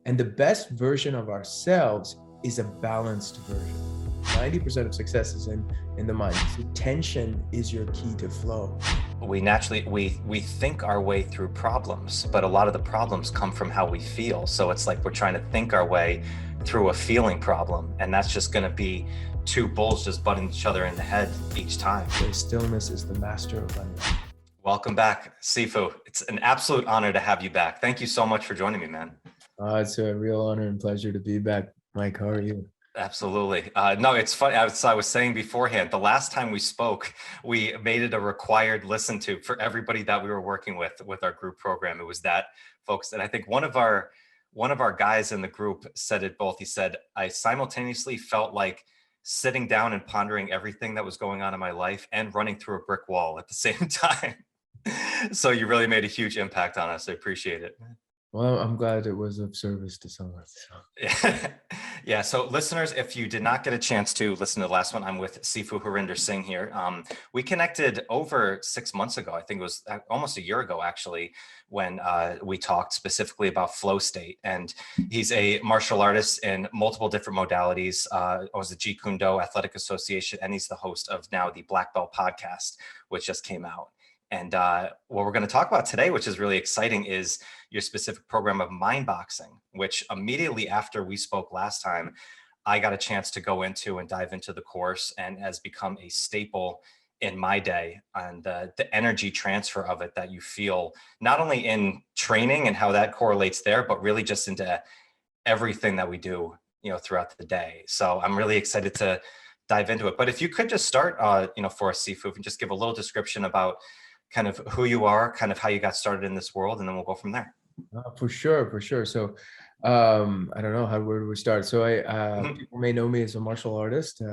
And the best version of ourselves is a balanced version. 90% of success is in the mind. So tension is your key to flow. We naturally, we think our way through problems, but a lot of the problems come from how we feel. So it's like we're trying to think our way through a feeling problem. And that's just going to be two bulls just butting each other in the head each time. So stillness is the master of unrest. Welcome back, Sifu. It's an absolute honor to have you back. Thank you so much for joining me, man. It's a real honor and pleasure to be back. Mike, how are you? Absolutely. No, it's funny. I was saying beforehand, the last time we spoke, we made it a required listen to for everybody that we were working with our group program. It was that focused. And I think one of our guys in the group said it both. He said, I simultaneously felt like sitting down and pondering everything that was going on in my life and running through a brick wall at the same time. So you really made a huge impact on us. I appreciate it. Well, I'm glad it was of service to someone. So. Yeah. So listeners, if you did not get a chance to listen to the last one, I'm with Sifu Harinder Singh here. We connected over 6 months ago. I think it was almost a year ago, actually, when we talked specifically about flow state. And he's a martial artist in multiple different modalities. Was the Jeet Athletic Association, and he's the host of now the Blackbelt Podcast, which just came out. And what we're going to talk about today, which is really exciting, is your specific program of mind boxing, which immediately after we spoke last time, I got a chance to go into and dive into the course, and has become a staple in my day. And the energy transfer of it that you feel, not only in training and how that correlates there, but really just into everything that we do, throughout the day. So I'm really excited to dive into it. But if you could just start, for us, Sifu, and just give a little description about kind of who you are, kind of how you got started in this world, and then we'll go from there. For sure. So I don't know where do we start. So people may know me as a martial artist.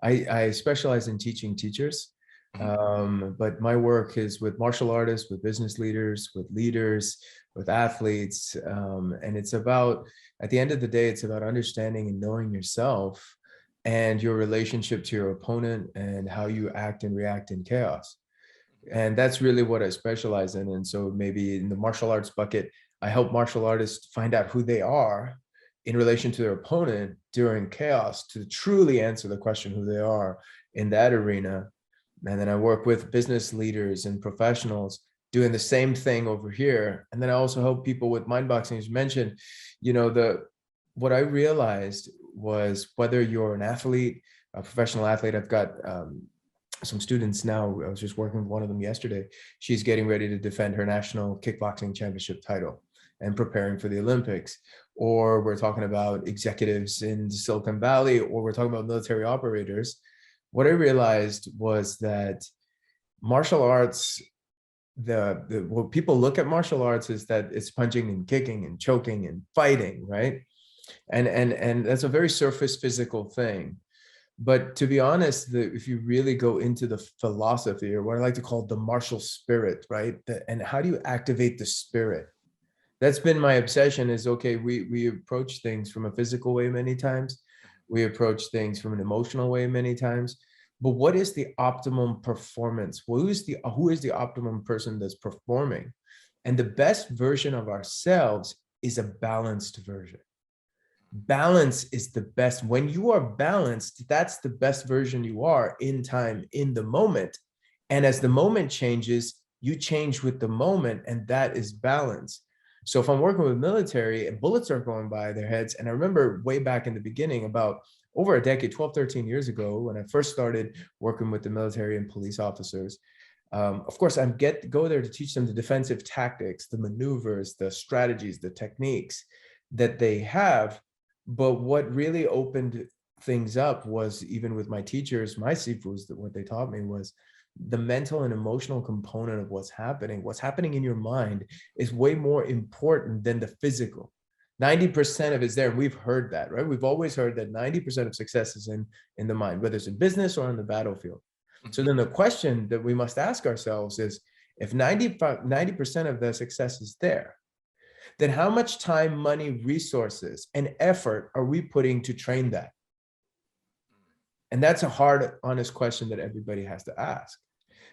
I specialize in teaching teachers, but my work is with martial artists, with business leaders, with athletes, and it's about, at the end of the day, it's about understanding and knowing yourself and your relationship to your opponent and how you act and react in chaos. And that's really what I specialize in. And so maybe in the martial arts bucket, I help martial artists find out who they are in relation to their opponent during chaos, to truly answer the question who they are in that arena. And then I work with business leaders and professionals doing the same thing over here. And then I also help people with mind boxing. As you mentioned, what I realized was, whether you're an athlete, a professional athlete, I've got some students now. I was just working with one of them yesterday. She's getting ready to defend her national kickboxing championship title and preparing for the Olympics. Or we're talking about executives in Silicon Valley, or we're talking about military operators. What I realized was that martial arts, what people look at martial arts is that it's punching and kicking and choking and fighting, right? And that's a very surface physical thing. But to be honest, if you really go into the philosophy, or what I like to call the martial spirit, right? And how do you activate the spirit? That's been my obsession. Is, okay, we approach things from a physical way many times. We approach things from an emotional way many times. But what is the optimum performance? Who is the optimum person that's performing? And the best version of ourselves is a balanced version. Balance is the best. When you are balanced, that's the best version you are in time, in the moment. And as the moment changes, you change with the moment, and that is balance. So if I'm working with military and bullets are going by their heads, and I remember way back in the beginning, about over a decade, 12, 13 years ago, when I first started working with the military and police officers, of course, I go there to teach them the defensive tactics, the maneuvers, the strategies, the techniques that they have. But what really opened things up was, even with my teachers, my Sifus, what they taught me was the mental and emotional component of what's happening. What's happening in your mind is way more important than the physical. 90% of it's there. And we've heard that, right? We've always heard that 90% of success is in the mind, whether it's in business or on the battlefield. So then the question that we must ask ourselves is, if 90% of the success is there, then how much time, money, resources, and effort are we putting to train that? And that's a hard, honest question that everybody has to ask.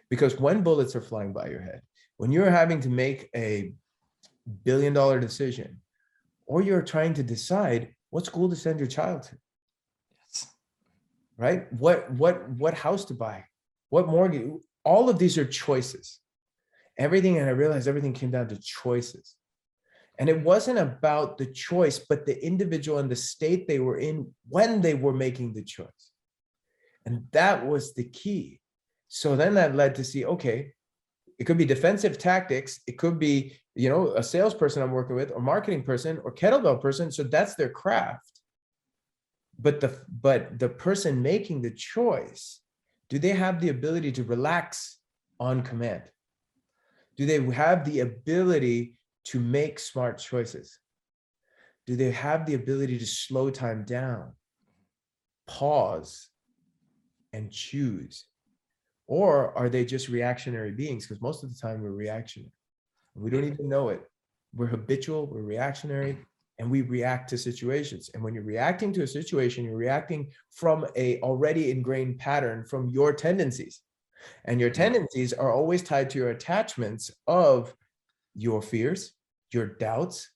Because when bullets are flying by your head, when you're having to make a $1 billion decision, or you're trying to decide what school to send your child to, Yes. right? What house to buy, what mortgage. All of these are choices. Everything, and I realized everything came down to choices. And it wasn't about the choice, but the individual and the state they were in when they were making the choice. And that was the key. So then that led to see, okay, it could be defensive tactics. It could be, a salesperson I'm working with, or marketing person, or kettlebell person. So that's their craft. But the person making the choice, do they have the ability to relax on command? Do they have the ability to make smart choices? Do they have the ability to slow time down, pause, and choose? Or are they just reactionary beings? Because most of the time we're reactionary. We don't even know it. We're habitual, we're reactionary, and we react to situations. And when you're reacting to a situation, you're reacting from a already ingrained pattern from your tendencies. And your tendencies are always tied to your attachments of your fears, your doubts,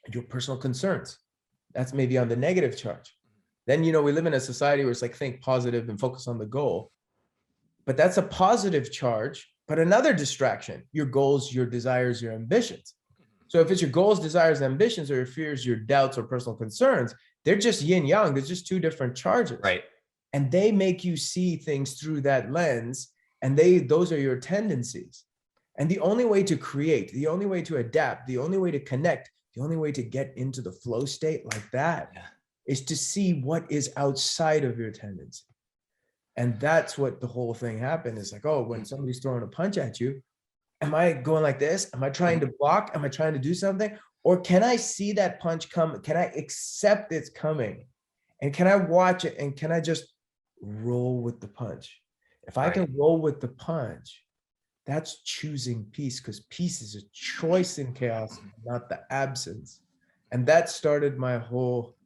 and your personal concerns. That's maybe on the negative charge. Then, we live in a society where it's like, think positive and focus on the goal. But that's a positive charge, but another distraction, your goals, your desires, your ambitions. So if it's your goals, desires, ambitions, or your fears, your doubts, or personal concerns, they're just yin yang. They're just two different charges. Right. And they make you see things through that lens. And those are your tendencies. And the only way to create, the only way to adapt, the only way to connect, the only way to get into the flow state like that is to see what is outside of your tendency. And that's what the whole thing happened. It's like, oh, when somebody's throwing a punch at you, am I going like this? Am I trying to block? Am I trying to do something? Or can I see that punch come? Can I accept it's coming? And can I watch it? And can I just roll with the punch? If I can roll with the punch, that's choosing peace, because peace is a choice in chaos, not the absence. And that started my whole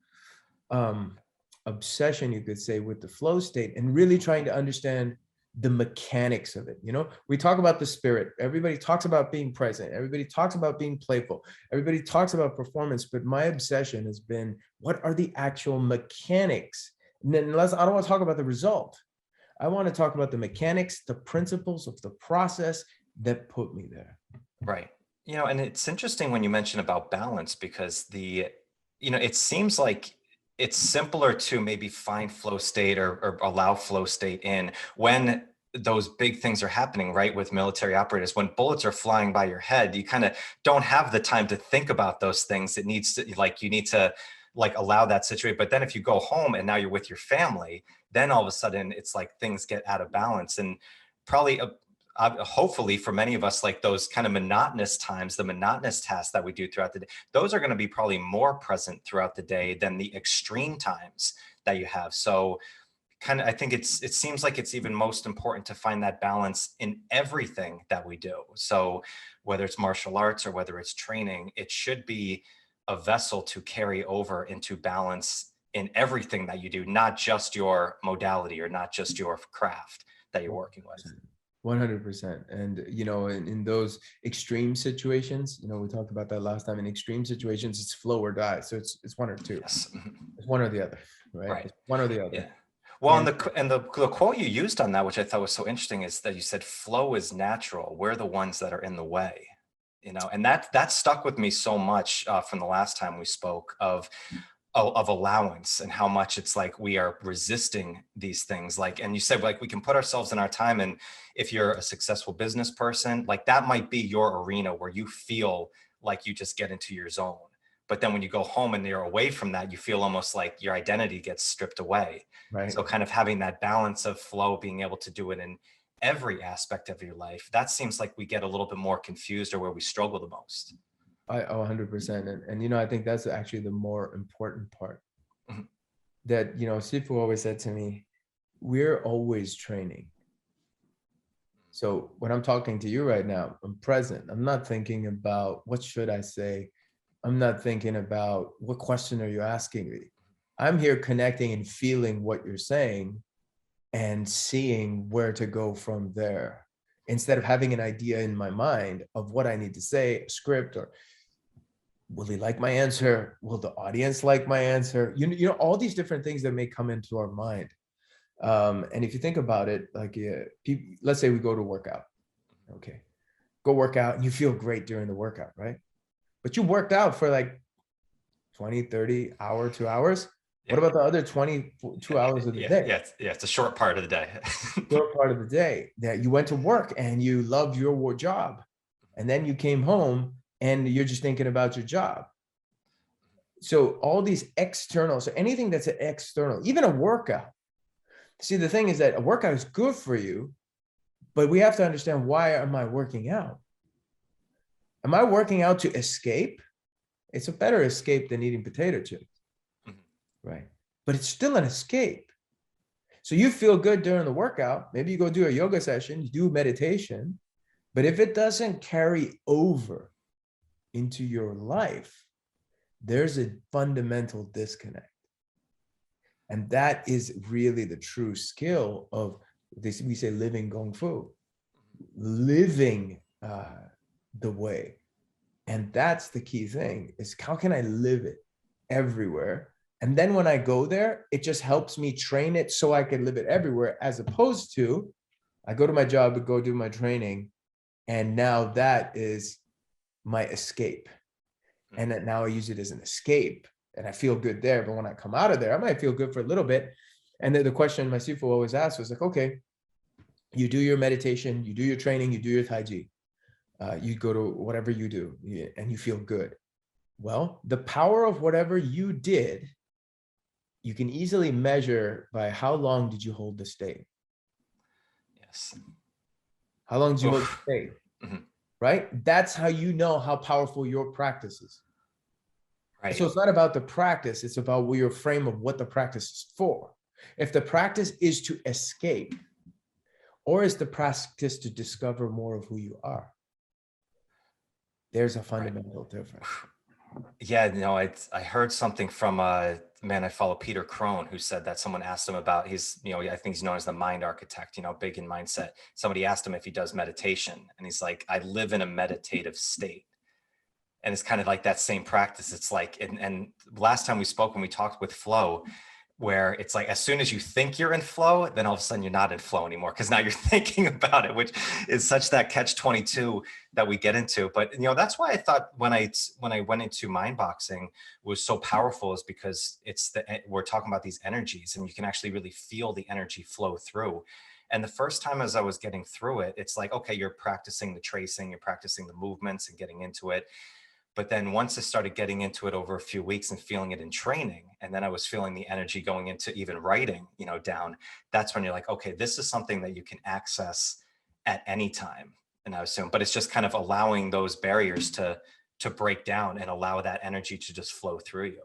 obsession, you could say, with the flow state, and really trying to understand the mechanics of it. We talk about the spirit. Everybody talks about being present. Everybody talks about being playful. Everybody talks about performance. But my obsession has been, what are the actual mechanics? And then I don't want to talk about the result. I want to talk about the mechanics, the principles of the process that put me there. Right. And it's interesting when you mention about balance, because it seems like it's simpler to maybe find flow state or allow flow state in when those big things are happening, right? With military operatives, when bullets are flying by your head, you kind of don't have the time to think about those things. You need to allow that situation. But then if you go home and now you're with your family, then all of a sudden it's like things get out of balance. And probably hopefully for many of us, like those kind of monotonous times, the monotonous tasks that we do throughout the day, those are going to be probably more present throughout the day than the extreme times that you have. So I think it seems like it's even most important to find that balance in everything that we do. So whether it's martial arts or whether it's training, it should be a vessel to carry over into balance in everything that you do, not just your modality or not just your craft that you're working with. 100%. And, in those extreme situations, we talked about that last time. In extreme situations, it's flow or die. So it's one or two. Yes. It's one or the other, right? It's one or the other. Yeah. Well, and the quote you used on that, which I thought was so interesting, is that you said flow is natural. We're the ones that are in the way, and that stuck with me so much from the last time we spoke of allowance and how much it's like we are resisting these things. And you said, we can put ourselves in our time. And if you're a successful business person, that might be your arena where you feel like you just get into your zone. But then when you go home and you're away from that, you feel almost like your identity gets stripped away. Right. So kind of having that balance of flow, being able to do it in every aspect of your life, that seems like we get a little bit more confused, or where we struggle the most. 100%. And I think that's actually the more important part. That, Sifu always said to me, we're always training. So when I'm talking to you right now, I'm present. I'm not thinking about what should I say. I'm not thinking about what question are you asking me. I'm here connecting and feeling what you're saying and seeing where to go from there, instead of having an idea in my mind of what I need to say, a script, or Will he like my answer? Will the audience like my answer? All these different things that may come into our mind. And if you think about it, like let's say we go to work out. Okay. Go work out and you feel great during the workout, right? But you worked out for like 20, 30 hour, 2 hours. What about the other 22 hours of the day? It's a short part of the day. Short part of the day that you went to work and you loved your job. And then you came home and you're just thinking about your job. So all these external, so anything that's an external, even a workout. See, the thing is that a workout is good for you, but we have to understand, why am I working out? Am I working out to escape? It's a better escape than eating potato chips, right? But it's still an escape. So you feel good during the workout. Maybe you go do a yoga session, you do meditation, but if it doesn't carry over into your life, there's a fundamental disconnect. And that is really the true skill of this. We say living Gong Fu, living the way. And that's the key thing, is how can I live it everywhere? And then when I go there, it just helps me train it so I can live it everywhere, as opposed to I go to my job and go do my training. And now that is my escape. And that now I use it as an escape and I feel good there. But when I come out of there, I might feel good for a little bit. And then the question my Sifu always asked was like, okay, you do your meditation, you do your training, you do your Tai Chi. You go to whatever you do and you feel good. Well, the power of whatever you did, you can easily measure by how long did you hold the state. Yes. How long did you hold the state? Right? That's how you know how powerful your practice is. Right. So it's not about the practice, it's about your frame of what the practice is for. If the practice is to escape, or is the practice to discover more of who you are, there's a fundamental difference. Yeah, I heard something from a man I follow, Peter Crone, who said that someone asked him about I think he's known as the mind architect, big in mindset. Somebody asked him if he does meditation, and he's like, I live in a meditative state. And it's kind of like that same practice. It's like, and last time we spoke, when we talked with flow, where it's like, as soon as you think you're in flow, then all of a sudden you're not in flow anymore, because now you're thinking about it, which is such that catch-22 that we get into. But that's why I thought when I went into mind boxing was so powerful, is because we're talking about these energies, and you can actually really feel the energy flow through. And the first time as I was getting through it, it's like, okay, you're practicing the tracing, you're practicing the movements and getting into it. But then once I started getting into it over a few weeks and feeling it in training, and then I was feeling the energy going into even writing, down, that's when you're like, okay, this is something that you can access at any time. And I assume, but it's just kind of allowing those barriers to break down and allow that energy to just flow through you.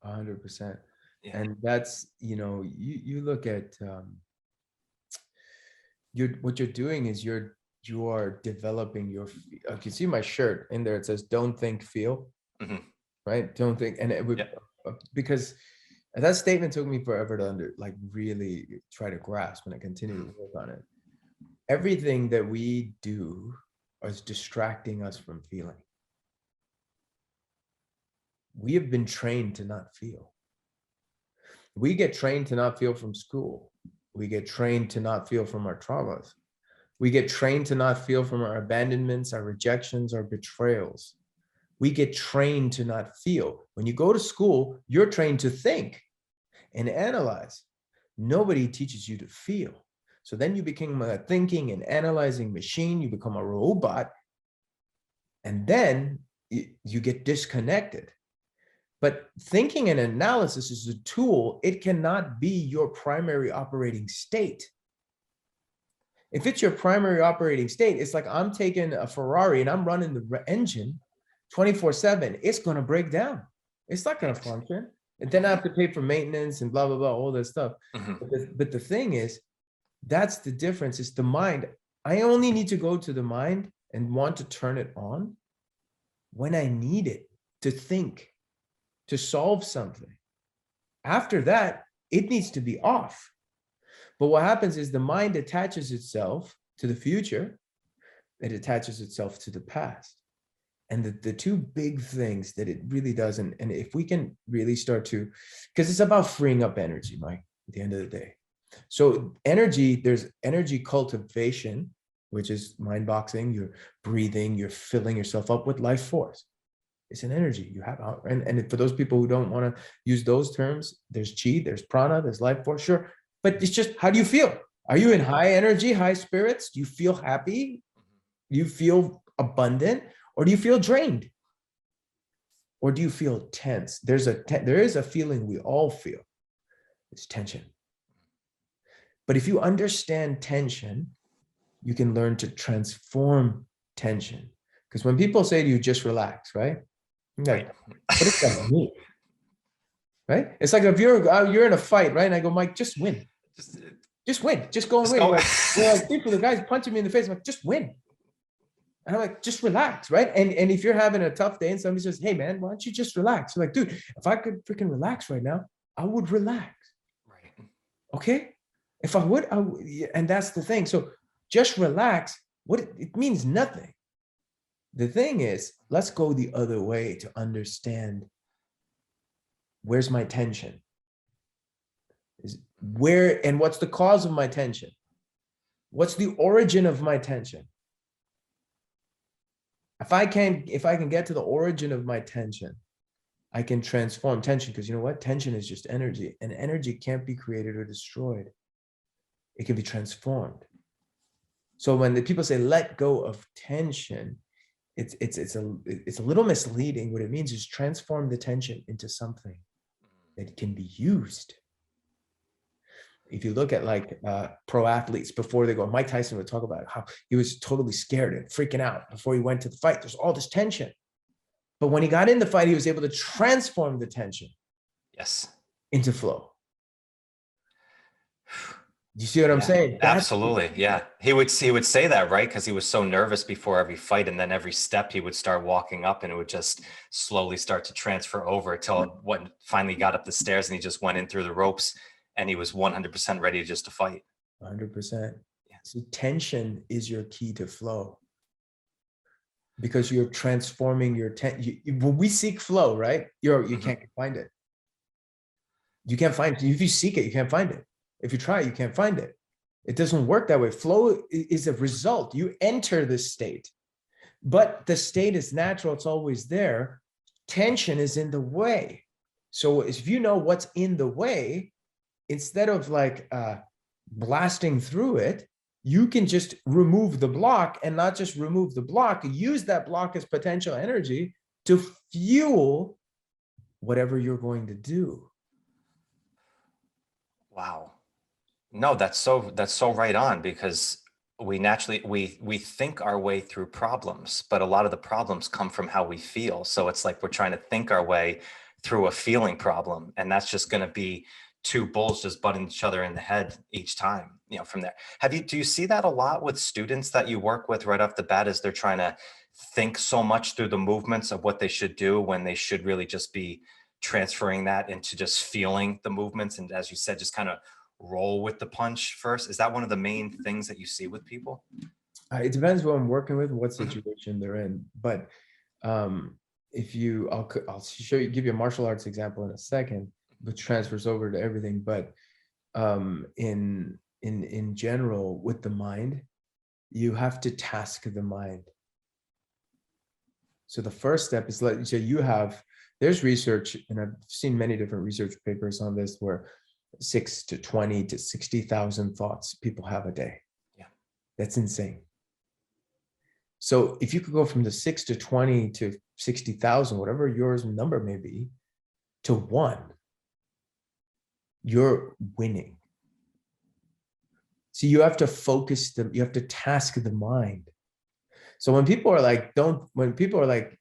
100%. Yeah. And that's, you look at, what you're doing is you are developing you can see my shirt in there. It says, don't think, feel, right? Don't think. And it would, because that statement took me forever to really try to grasp, and I continue to work on it. Everything that we do is distracting us from feeling. We have been trained to not feel. We get trained to not feel from school. We get trained to not feel from our traumas. We get trained to not feel from our abandonments, our rejections, our betrayals. We get trained to not feel. When you go to school, you're trained to think and analyze. Nobody teaches you to feel. So then you become a thinking and analyzing machine. You become a robot. And then you get disconnected. But thinking and analysis is a tool. It cannot be your primary operating state. If it's your primary operating state, it's like I'm taking a Ferrari and I'm running the engine 24/7. It's going to break down. It's not going to function. And then I have to pay for maintenance and blah, blah, blah, all that stuff. But the thing is, that's the difference. It's the mind. I only need to go to the mind and want to turn it on when I need it to think, to solve something. After that, it needs to be off. But what happens is the mind attaches itself to the future. It attaches itself to the past. And the two big things that it really does, and if we can really start to, because it's about freeing up energy, Mike, at the end of the day. So energy, there's energy cultivation, which is mind boxing, you're breathing, you're filling yourself up with life force. It's an energy you have. And for those people who don't want to use those terms, there's chi, there's prana, there's life force, sure. But it's just, how do you feel? Are you in high energy, high spirits? Do you feel happy? Do you feel abundant? Or do you feel drained? Or do you feel tense? There is a feeling we all feel. It's tension. But if you understand tension, you can learn to transform tension. Because when people say to you, just relax, right? You're like, what does that mean? Right? It's like if you're in a fight, right? And I go, Mike, just win. Just win. Just go and win. Like, people, the guy's punching me in the face. I'm like, just win. And I'm like, just relax, right? And if you're having a tough day and somebody says, hey, man, why don't you just relax? You're like, dude, if I could freaking relax right now, I would relax. Right. Okay? If I would, and that's the thing. So just relax. It means nothing. The thing is, let's go the other way to understand where's my tension? And what's the cause of my tension? What's the origin of my tension? If I can get to the origin of my tension, I can transform tension, because you know what? Tension is just energy, and energy can't be created or destroyed. It can be transformed. So when the people say, let go of tension, it's a little misleading. What it means is transform the tension into something that can be used. If you look at like pro athletes before they go, Mike Tyson would talk about how he was totally scared and freaking out before he went to the fight. There's all this tension. But when he got in the fight, he was able to transform the tension into flow. You see what I'm saying? Absolutely. Yeah. He would say that, right? Because he was so nervous before every fight. And then every step he would start walking up, and it would just slowly start to transfer over until when finally got up the stairs and he just went in through the ropes. And he was 100% ready just to fight. 100%. Yeah. So tension is your key to flow, because you're transforming your when we seek flow, right? You can't find it. You can't find it. If you seek it, you can't find it. If you try, you can't find it. It doesn't work that way. Flow is a result. You enter this state, but the state is natural. It's always there. Tension is in the way. So if you know what's in the way, instead of like blasting through it, you can just remove the block, and not just remove the block, use that block as potential energy to fuel whatever you're going to do. Wow. No, that's so right on, because we naturally, we think our way through problems, but a lot of the problems come from how we feel. So it's like we're trying to think our way through a feeling problem, and that's just going to be two bulls just butting each other in the head each time, from there. Do you see that a lot with students that you work with right off the bat, as they're trying to think so much through the movements of what they should do, when they should really just be transferring that into just feeling the movements? And as you said, just kind of roll with the punch first. Is that one of the main things that you see with people? It depends what I'm working with, what situation they're in. But I'll give you a martial arts example in a second, which transfers over to everything. But in general, with the mind, you have to task the mind. So the first step is, there's research, and I've seen many different research papers on this, where 6 to 20 to 60,000 thoughts people have a day. Yeah, that's insane. So if you could go from the 6 to 20 to 60,000, whatever your number may be, to 1, you're winning. So you have to focus you have to task the mind. So when people are like,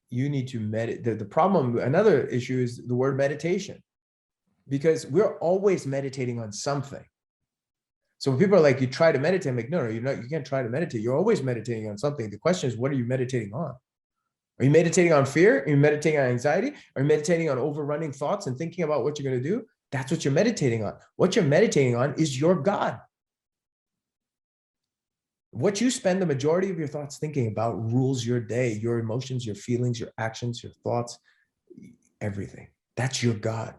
you need to meditate, the problem, another issue is the word meditation, because we're always meditating on something. So when people are like, you try to meditate, I'm like, no, you're not, you can't try to meditate. You're always meditating on something. The question is, what are you meditating on? Are you meditating on fear? Are you meditating on anxiety? Are you meditating on overrunning thoughts and thinking about what you're going to do? That's what you're meditating on. What you're meditating on is your God. What you spend the majority of your thoughts thinking about rules your day, your emotions, your feelings, your actions, your thoughts, everything. That's your God.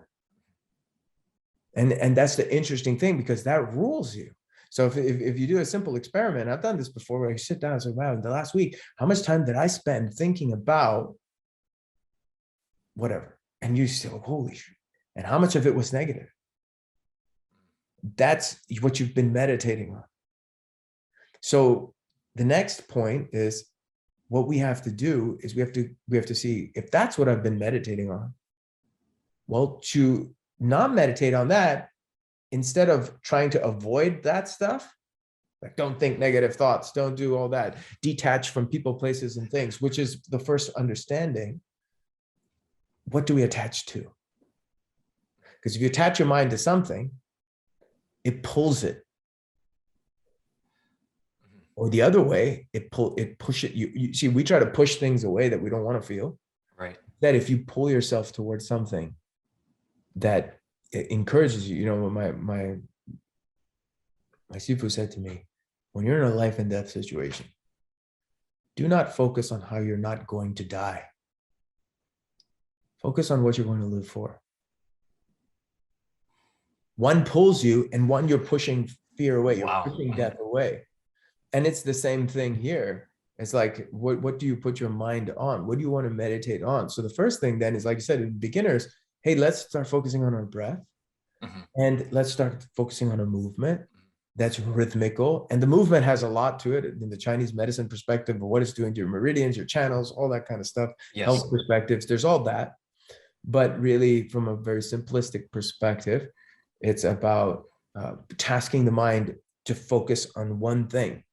And that's the interesting thing, because that rules you. So if you do a simple experiment, I've done this before, where you sit down and say, wow, in the last week, how much time did I spend thinking about whatever? And you say, oh, holy shit. And how much of it was negative? That's what you've been meditating on. So the next point is, what we have to do is we have to see if that's what I've been meditating on. Well, to not meditate on that, instead of trying to avoid that stuff, like don't think negative thoughts, don't do all that, detach from people, places, and things, which is the first understanding. What do we attach to? Because if you attach your mind to something, it pulls it. Or the other way, it push it. You see, we try to push things away that we don't want to feel. Right. That if you pull yourself towards something that encourages you, my Sifu said to me, when you're in a life and death situation, do not focus on how you're not going to die. Focus on what you're going to live for. One pulls you, and one you're pushing fear away. You're pushing death away. And it's the same thing here. It's like, what do you put your mind on? What do you want to meditate on? So the first thing then is, like you said, in beginners, hey, let's start focusing on our breath. And let's start focusing on a movement that's rhythmical. And the movement has a lot to it in the Chinese medicine perspective of what it's doing to your meridians, your channels, all that kind of stuff. Yes. Health perspectives, there's all that. But really, from a very simplistic perspective, it's about tasking the mind to focus on one thing.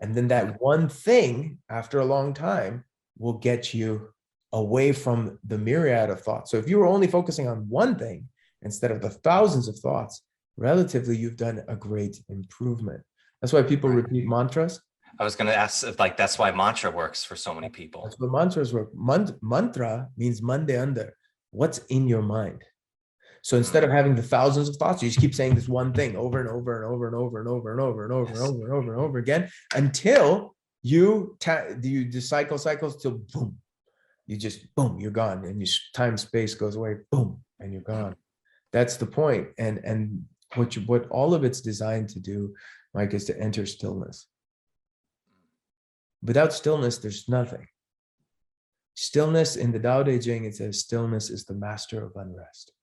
And then that one thing, after a long time, will get you away from the myriad of thoughts. So if you were only focusing on one thing instead of the thousands of thoughts, relatively, you've done a great improvement. That's why people repeat mantras. I was going to ask if, like, that's why mantra works for so many people. That's what mantras work. Mantra means mande under. What's in your mind? So instead of having the thousands of thoughts, you just keep saying this one thing over and over and over and over and over and over and over and over and over and over again, until you just cycles till boom, you just boom, you're gone, and your time space goes away, boom, and you're gone. That's the point. And what all of it's designed to do, Mike, is to enter stillness. Without stillness, there's nothing. Stillness, in the Tao Te Ching, it says stillness is the master of unrest.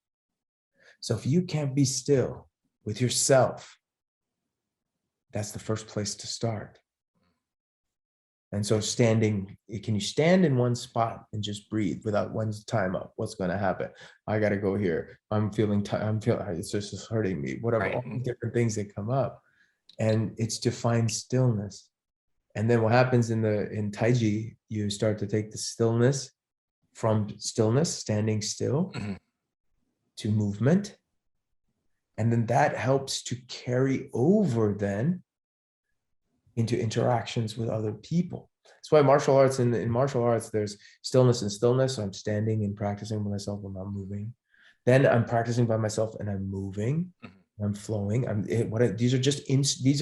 So if you can't be still with yourself, that's the first place to start. And so can you stand in one spot and just breathe without one's time up? What's going to happen? I got to go here. I'm feeling it's just hurting me, whatever, all the different things that come up. And it's to find stillness. And then what happens in Tai Chi, you start to take the stillness from stillness, standing still, to movement. And then that helps to carry over then into interactions with other people. That's why martial arts, in martial arts, there's stillness and stillness. So I'm standing and practicing by myself when I'm moving. Then I'm practicing by myself and I'm moving. I'm flowing. These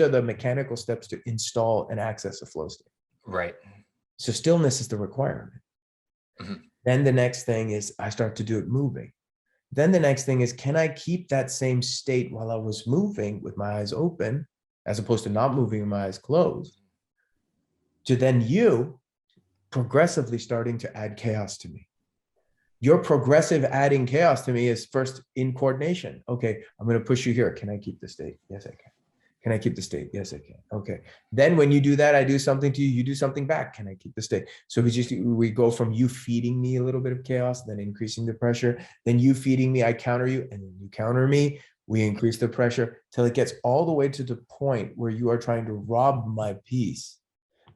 are the mechanical steps to install and access a flow state. Right. So stillness is the requirement. Then the next thing is I start to do it moving. Then the next thing is, can I keep that same state while I was moving with my eyes open, as opposed to not moving with my eyes closed? To then you progressively starting to add chaos to me. Your progressive adding chaos to me is first in coordination. Okay, I'm going to push you here. Can I keep the state? Yes, I can. Can I keep the state? Yes, I can. Okay. Then when you do that, I do something to you, you do something back. Can I keep the state? So we go from you feeding me a little bit of chaos, then increasing the pressure, then you feeding me, I counter you, and then you counter me. We increase the pressure till it gets all the way to the point where you are trying to rob my peace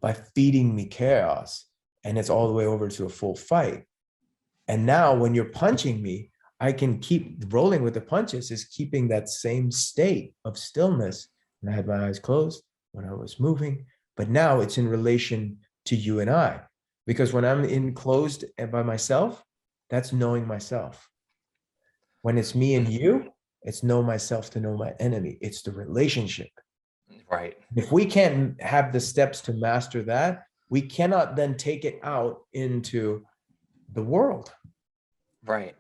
by feeding me chaos. And it's all the way over to a full fight. And now when you're punching me, I can keep rolling with the punches, is keeping that same state of stillness. And I had my eyes closed when I was moving, but now it's in relation to you and I, because when I'm enclosed by myself, that's knowing myself. When it's me and you, it's know myself to know my enemy. It's the relationship. Right. If we can't have the steps to master that, we cannot then take it out into the world. Right.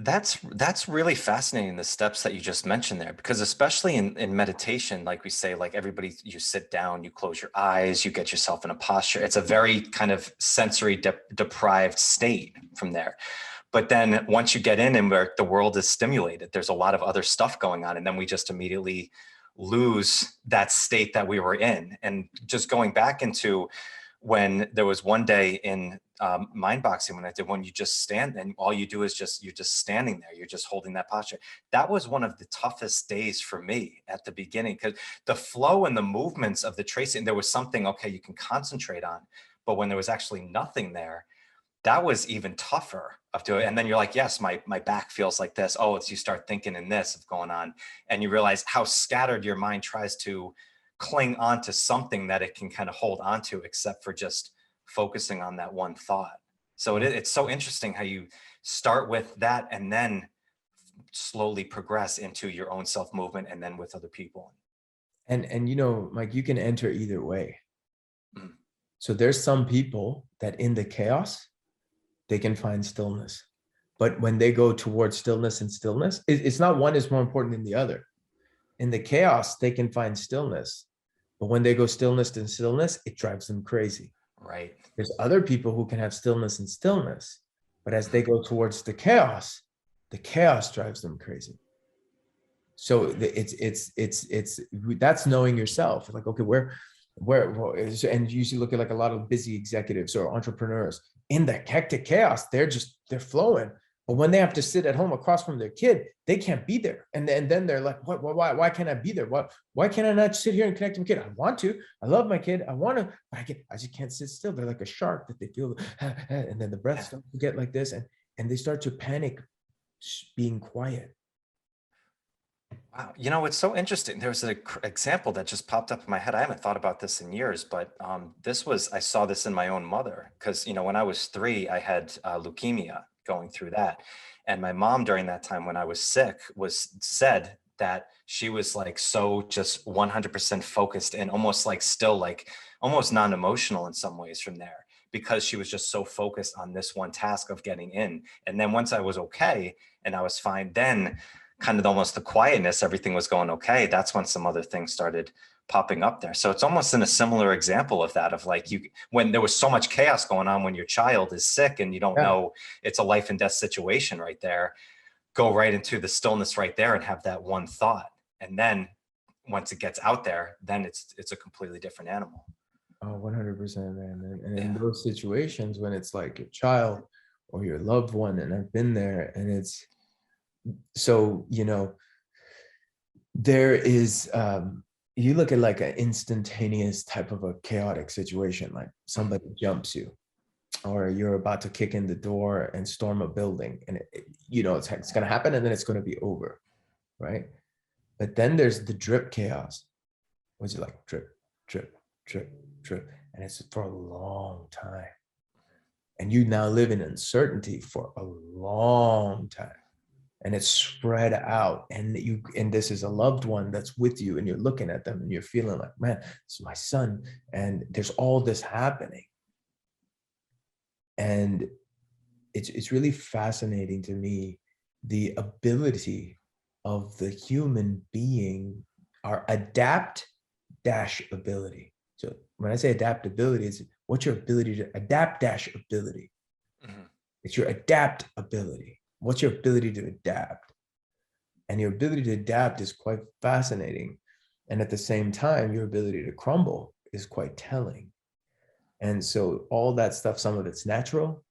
That's really fascinating, the steps that you just mentioned there, because especially in meditation, like we say, like everybody, you sit down, you close your eyes, you get yourself in a posture. It's a very kind of sensory deprived state from there. But then once you get in and where the world is stimulated, there's a lot of other stuff going on. And then we just immediately lose that state that we were in. And just going back into when there was one day in mind boxing when I did one, you just stand and all you do is you're just standing there. You're just holding that posture. That was one of the toughest days for me at the beginning, because the flow and the movements of the tracing, there was something, okay, you can concentrate on, but when there was actually nothing there, that was even tougher of doing. And then you're like, yes, my back feels like this. Oh, it's, you start thinking in this of going on, and you realize how scattered your mind tries to cling on to something that it can kind of hold on to, except for just focusing on that one thought. So it's so interesting how you start with that and then slowly progress into your own self movement and then with other people. And you know, Mike, you can enter either way. So there's some people that in the chaos, they can find stillness. But when they go towards stillness and stillness, it's not one is more important than the other. In the chaos, they can find stillness. But when they go stillness and stillness, it drives them crazy. Right. There's other people who can have stillness and stillness. But as they go towards the chaos drives them crazy. So it's that's knowing yourself. Like, okay, where and you usually look at like a lot of busy executives or entrepreneurs in the hectic chaos, they're flowing. But when they have to sit at home across from their kid, they can't be there. And then they're like, why can't I be there? Why can't I not sit here and connect with my kid? I want to. I love my kid. I want to. But I just can't sit still. They're like a shark that they feel, and then the breath starts to get like this, and they start to panic being quiet. Wow. You know, it's so interesting. There's an example that just popped up in my head. I haven't thought about this in years, but I saw this in my own mother, because, you know, when I was 3, I had leukemia, going through that. And my mom during that time when I was sick said that she was like, so just 100% focused and almost like still like almost non-emotional in some ways from there, because she was just so focused on this one task of getting in. And then once I was okay and I was fine, then kind of almost the quietness, everything was going okay. That's when some other things started popping up there. So it's almost in a similar example of that, of like when there was so much chaos going on, when your child is sick and you don't know, it's a life and death situation right there, go right into the stillness right there and have that one thought. And then once it gets out there, then it's a completely different animal. Oh, 100%, man. And in those situations when it's like your child or your loved one, and I've been there, and it's, so, you know, there is, you look at like an instantaneous type of a chaotic situation, like somebody jumps you, or you're about to kick in the door and storm a building, and you know, it's going to happen and then it's going to be over, right? But then there's the drip chaos, which is like drip, drip, drip, drip, and it's for a long time. And you now live in uncertainty for a long time. And it's spread out, and this is a loved one that's with you, and you're looking at them and you're feeling like, man, this is my son, and there's all this happening. And it's really fascinating to me, the ability of the human being, our adapt-ability. So when I say adaptability, it's what's your ability to adapt-ability. Mm-hmm. It's your adaptability. What's your ability to adapt? And your ability to adapt is quite fascinating. And at the same time, your ability to crumble is quite telling. And so all that stuff, some of it's natural,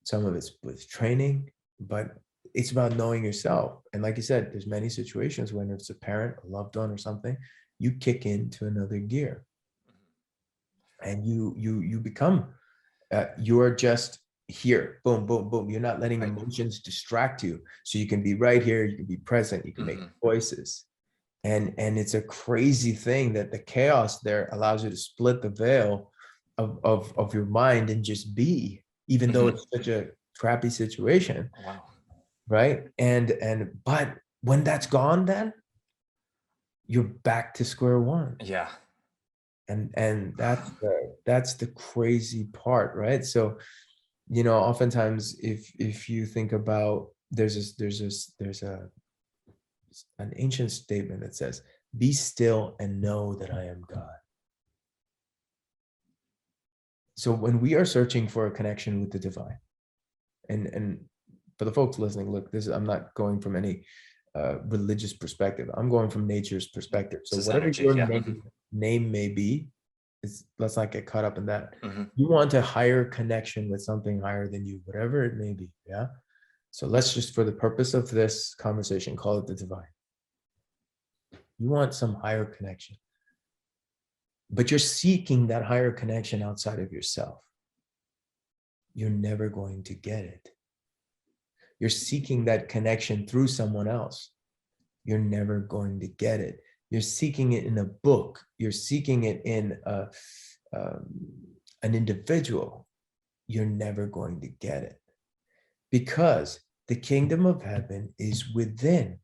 some of it's with training, but it's about knowing yourself. And like you said, there's many situations when it's a parent, a loved one or something, you kick into another gear. And you become, you're just here, boom, boom, boom. You're not letting emotions distract you. So you can be right here, you can be present, you can make choices. And it's a crazy thing that the chaos there allows you to split the veil of your mind and just be, even though it's such a crappy situation. Wow. Right. But when that's gone, then you're back to square one. Yeah. And that's the crazy part, right? So, oftentimes if you think about, there's an ancient statement that says, "Be still and know that I am God." So when we are searching for a connection with the divine, and for the folks listening, look, I'm not going from any religious perspective. I'm going from nature's perspective. So whatever energy, your yeah. name may be, let's not get caught up in that. Mm-hmm. You want a higher connection with something higher than you, whatever it may be. Yeah. So let's just, for the purpose of this conversation, call it the divine. You want some higher connection, but you're seeking that higher connection outside of yourself. You're never going to get it. You're seeking that connection through someone else. You're never going to get it. You're seeking it in a book. You're seeking it in an individual. You're never going to get it, because the kingdom of heaven is within.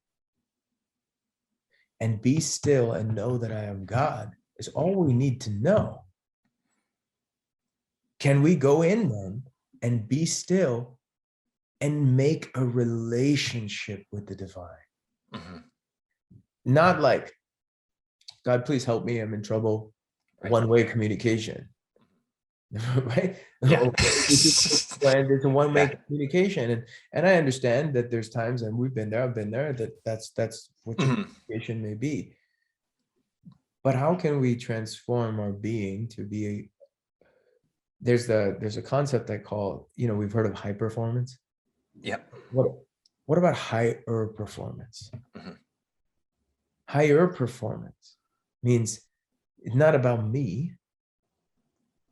And be still and know that I am God is all we need to know. Can we go in then and be still and make a relationship with the divine? Mm-hmm. Not like, God, please help me, I'm in trouble. Right. One-way communication. Right? Yeah. It's a one-way communication. And I understand that there's times, and we've been there, I've been there, that's what your communication may be. But how can we transform our being to be there's a concept I call, we've heard of high performance. Yep. What about higher performance? Mm-hmm. Higher performance means it's not about me.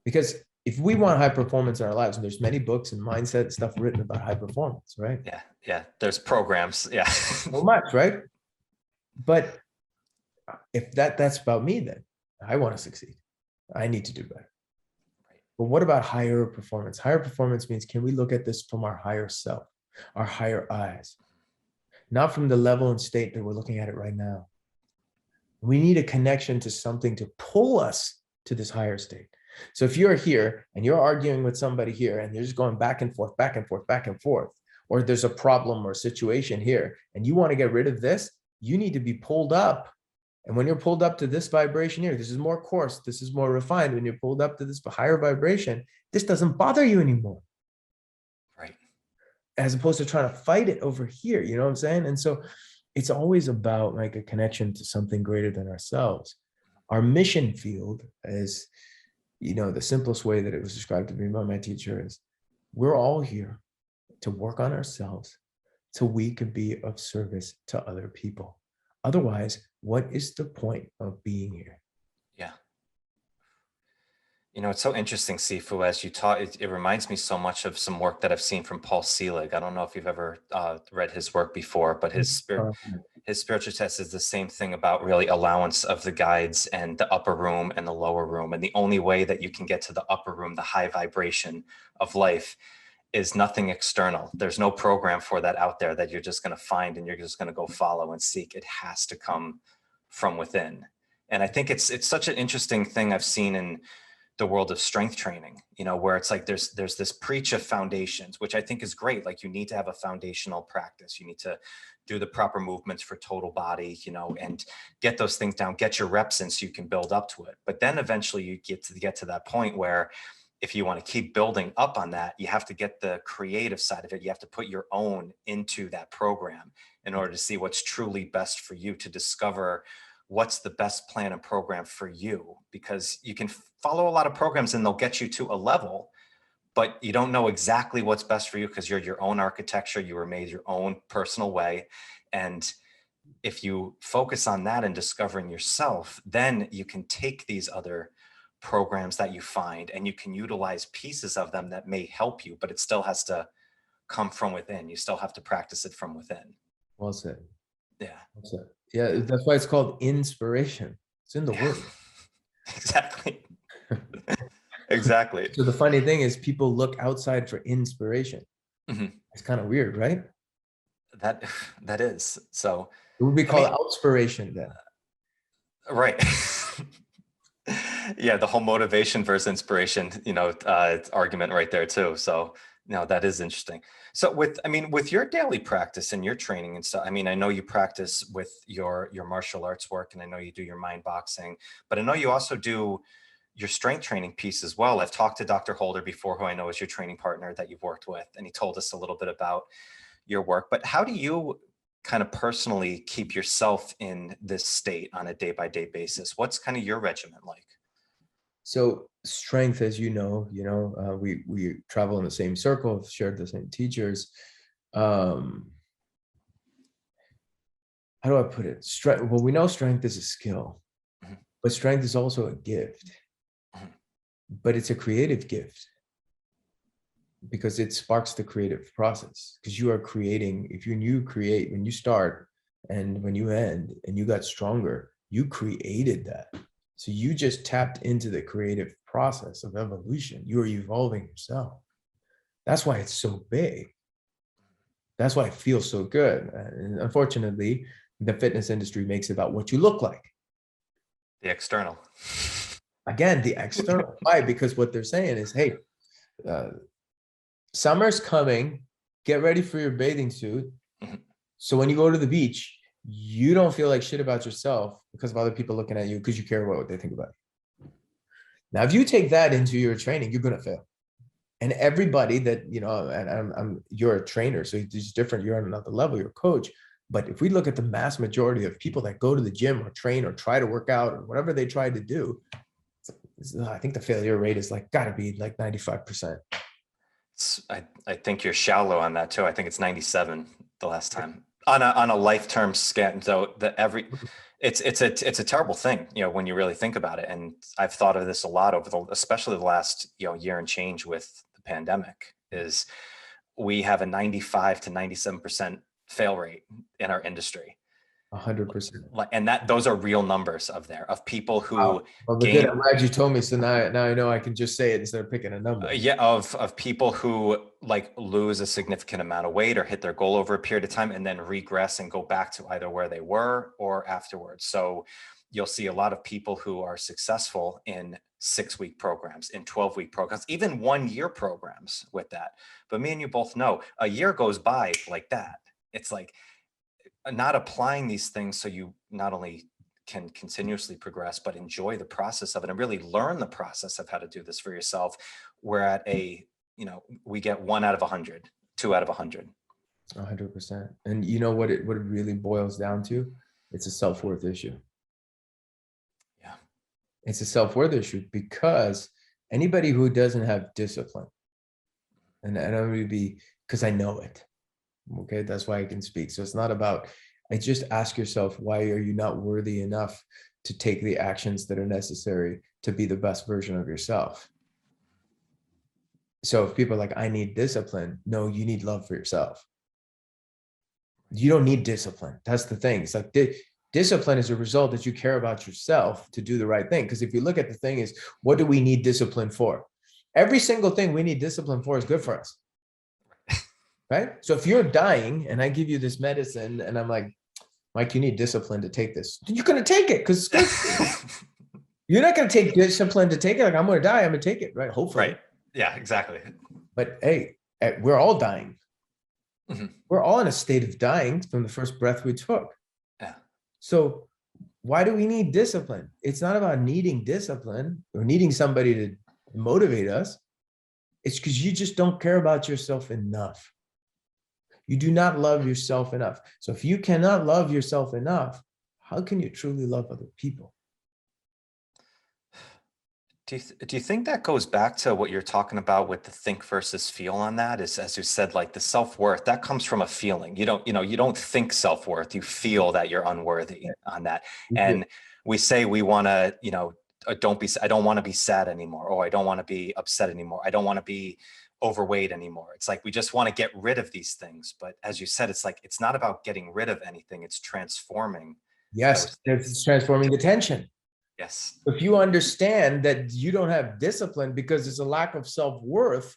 Because if we want high performance in our lives, and there's many books and mindset stuff written about high performance, right? Yeah. Yeah. There's programs. Yeah. So much, right? But if that's about me, then I want to succeed. I need to do better. Right. But what about higher performance? Higher performance means, can we look at this from our higher self, our higher eyes, not from the level and state that we're looking at it right now? We need a connection to something to pull us to this higher state. So if you're here and you're arguing with somebody here and you're just going back and forth, back and forth, back and forth, or there's a problem or a situation here and you want to get rid of this, you need to be pulled up. And when you're pulled up to this vibration here, this is more coarse, this is more refined. When you're pulled up to this higher vibration, this doesn't bother you anymore. Right. As opposed to trying to fight it over here, you know what I'm saying? And so it's always about like a connection to something greater than ourselves. Our mission field is, the simplest way that it was described to me by my teacher is, we're all here to work on ourselves so we could be of service to other people. Otherwise, what is the point of being here? Yeah. It's so interesting, Sifu, as you taught, it reminds me so much of some work that I've seen from Paul Selig. I don't know if you've ever read his work before, but his spiritual test is the same thing about really allowance of the guides and the upper room and the lower room. And the only way that you can get to the upper room, the high vibration of life, is nothing external. There's no program for that out there that you're just going to find and you're just going to go follow and seek. It has to come from within. And I think it's such an interesting thing I've seen in the world of strength training, where it's like there's this preach of foundations, which I think is great. Like, you need to have a foundational practice. You need to do the proper movements for total body, and get those things down, get your reps in so you can build up to it. But then eventually you get to that point where if you want to keep building up on that, you have to get the creative side of it. You have to put your own into that program in order to see what's truly best for you, to discover what's the best plan and program for you, because you can follow a lot of programs and they'll get you to a level, but you don't know exactly what's best for you because you're your own architecture. You were made your own personal way. And if you focus on that and discovering yourself, then you can take these other programs that you find and you can utilize pieces of them that may help you, but it still has to come from within. You still have to practice it from within. Well said. Yeah. Well said. Yeah, that's why it's called inspiration. It's in the word. Exactly. Exactly. So the funny thing is, people look outside for inspiration. Mm-hmm. It's kind of weird, right? That is. So it would be called outspiration then. Right. Yeah, the whole motivation versus inspiration, argument right there too. So, no, that is interesting. So with your daily practice and your training and stuff, I mean, I know you practice with your martial arts work, and I know you do your mind boxing, but I know you also do your strength training piece as well. I've talked to Dr. Holder before, who I know is your training partner that you've worked with, and he told us a little bit about your work. But how do you kind of personally keep yourself in this state on a day-by-day basis? What's kind of your regimen like? So strength, as we travel in the same circle, shared the same teachers. How do I put it? Strength. Well, we know strength is a skill, but strength is also a gift. But it's a creative gift because it sparks the creative process. Because you are creating. When you start and when you end, and you got stronger, you created that. So you just tapped into the creative process of evolution. You are evolving yourself. That's why it's so big. That's why it feels so good. And unfortunately, the fitness industry makes it about what you look like. The external. Again, the external. Why? Because what they're saying is, hey, summer's coming. Get ready for your bathing suit. So when you go to the beach, you don't feel like shit about yourself because of other people looking at you because you care about what they think about you. Now, if you take that into your training, you're going to fail. And everybody that, and you're a trainer, so it's different. You're on another level, you're a coach. But if we look at the mass majority of people that go to the gym or train or try to work out or whatever they try to do, I think the failure rate is got to be 95%. I think you're shallow on that too. I think it's 97 the last time. On a life-term scan, though, it's a terrible thing, when you really think about it. And I've thought of this a lot especially the last year and change with the pandemic. Is we have a 95 to 97% fail rate in our industry. 100%. And those are real numbers of people who Well, good. I'm glad you told me. So now I know I can just say it instead of picking a number. Of people who lose a significant amount of weight or hit their goal over a period of time and then regress and go back to either where they were or afterwards. So you'll see a lot of people who are successful in 6-week programs, in 12-week programs, even 1-year programs with that. But me and you both know a year goes by like that. It's not applying these things so you not only can continuously progress, but enjoy the process of it and really learn the process of how to do this for yourself. We're at we get 1 out of 100, 2 out of 100. 100%. And you know what it really boils down to? It's a self-worth issue. Yeah. It's a self-worth issue because anybody who doesn't have discipline, and I don't really because I know it. Okay, that's why I can speak. So it's not about, I just ask yourself, why are you not worthy enough to take the actions that are necessary to be the best version of yourself? So if people are like, I need discipline, no, you need love for yourself. You don't need discipline. That's the thing. It's discipline is a result that you care about yourself to do the right thing. Because if you look at the thing is, what do we need discipline for? Every single thing we need discipline for is good for us. Right? So if you're dying and I give you this medicine and I'm like, Mike, you need discipline to take this. You're going to take it because you're not going to take discipline to take it. I'm going to die. I'm going to take it. Right. Hopefully. Right. Yeah, exactly. But hey, we're all dying. Mm-hmm. We're all in a state of dying from the first breath we took. Yeah. So why do we need discipline? It's not about needing discipline or needing somebody to motivate us. It's because you just don't care about yourself enough. You do not love yourself enough. So if you cannot love yourself enough, how can you truly love other people? Do you think that goes back to what you're talking about with the think versus feel on that? Is, as you said, the self-worth that comes from a feeling. You don't think self-worth. You feel that you're unworthy on that. And we say we want to, I don't want to be sad anymore. Or I don't want to be upset anymore. I don't want to be overweight anymore. It's we just want to get rid of these things. But as you said, it's it's not about getting rid of anything. It's transforming. Yes, it's transforming the tension. Yes. If you understand that you don't have discipline because there's a lack of self-worth,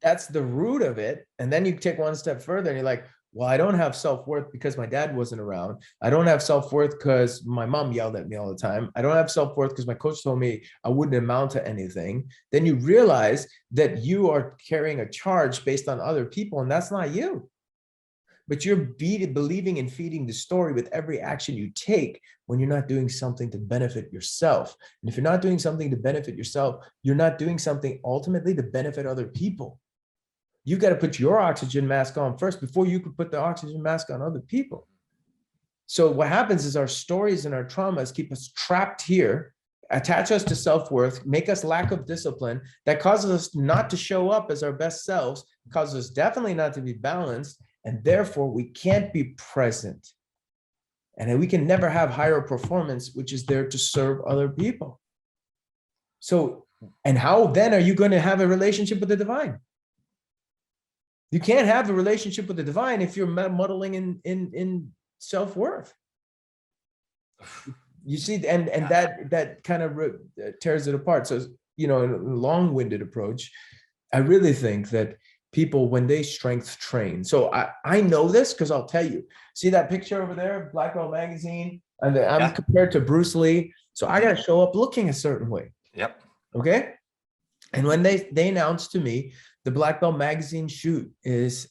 that's the root of it. And then you take one step further and you're like, Well, I don't have self-worth because my dad wasn't around. I don't have self-worth because my mom yelled at me all the time. I don't have self-worth because my coach told me I wouldn't amount to anything. Then you realize that you are carrying a charge based on other people, and that's not you. But you're believing and feeding the story with every action you take when you're not doing something to benefit yourself. And if you're not doing something to benefit yourself, you're not doing something ultimately to benefit other people. You got to put your oxygen mask on first before you could put the oxygen mask on other people. So what happens is our stories and our traumas keep us trapped here, attach us to self-worth, make us lack of discipline that causes us not to show up as our best selves, causes us definitely not to be balanced, and therefore we can't be present. And we can never have higher performance, which is there to serve other people. So, and how then are you going to have a relationship with the divine? You can't have a relationship with the divine if you're muddling in self-worth. You see, and that kind of tears it apart. So, in a long-winded approach, I really think that people, when they strength train, so I know this because I'll tell you, see that picture over there, Blackbelt magazine, and I'm compared to Bruce Lee. So I got to show up looking a certain way. Yep. Okay. And when they announced to me, the Blackbelt magazine shoot is